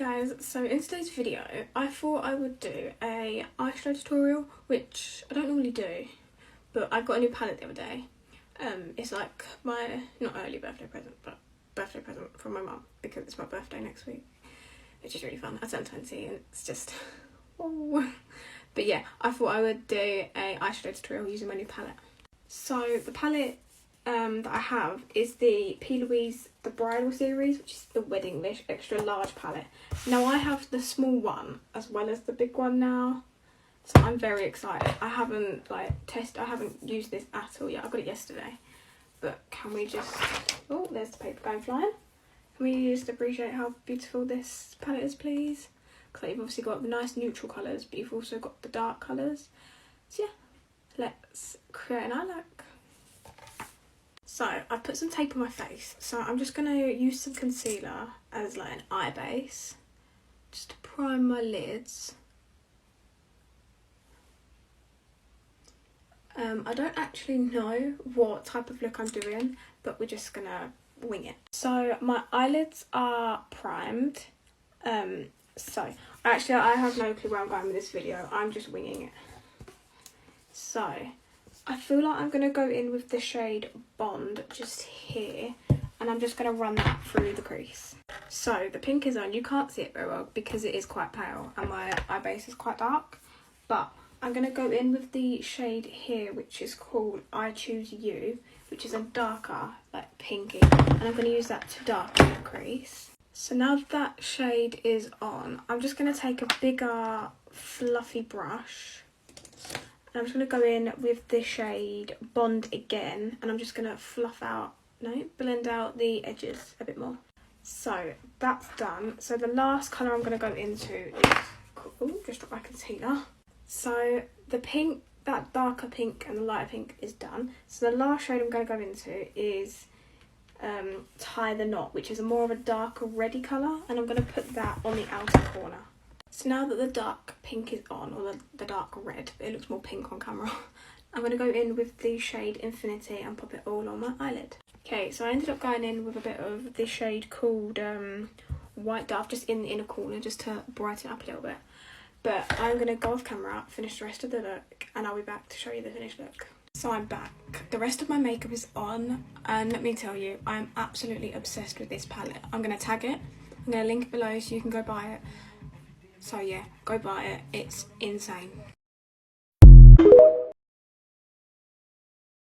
Guys, so in today's video I thought I would do a eyeshadow tutorial, which I don't normally do, but I got a new palette the other day. It's like my not early birthday present, but birthday present from my mum, because it's my birthday next week, which is really fun. I turned 20 and it's just oh. But yeah, I thought I would do a eyeshadow tutorial using my new palette. So the palette that I have is the P. Louise the Bridal series, which is the Wedding Wish extra large palette. Now I have the small one as well as the big one now, so I'm very excited. I haven't used this at all yet. I got it yesterday, but can we just, oh, there's the paper going flying. Can we just appreciate how beautiful this palette is, please? Because you've obviously got the nice neutral colours, but you've also got the dark colours. So yeah, let's create an eye look. So I've put some tape on my face, so I'm just going to use some concealer as like an eye base, just to prime my lids. I don't actually know what type of look I'm doing, but we're just going to wing it. So my eyelids are primed. So actually I have no clue where I'm going with this video, I'm just winging it. So I feel like I'm going to go in with the shade Bond just here, and I'm just going to run that through the crease. So the pink is on. You can't see it very well because it is quite pale and my eye base is quite dark, but I'm going to go in with the shade here, which is called I Choose You, which is a darker, like pinky, and I'm going to use that to darken the crease. So now that shade is on, I'm just going to take a bigger fluffy brush. I'm just going to go in with the shade Bond again, and I'm just going to blend out the edges a bit more. So that's done. So the last colour I'm going to go into is, oh, just drop my concealer. So the pink, that darker pink and the lighter pink is done. So the last shade I'm going to go into is Tie the Knot, which is a more of a darker reddy colour, and I'm going to put that on the outer corner. So now that the dark pink is on, or the dark red, but it looks more pink on camera, I'm going to go in with the shade Infinity and pop it all on my eyelid. Okay, so I ended up going in with a bit of this shade called White Dove, just in the inner corner, just to brighten it up a little bit. But I'm going to go off camera, finish the rest of the look, and I'll be back to show you the finished look. So I'm back. The rest of my makeup is on, and let me tell you, I'm absolutely obsessed with this palette. I'm going to tag it, I'm going to link it below so you can go buy it. So yeah, go buy it, it's insane.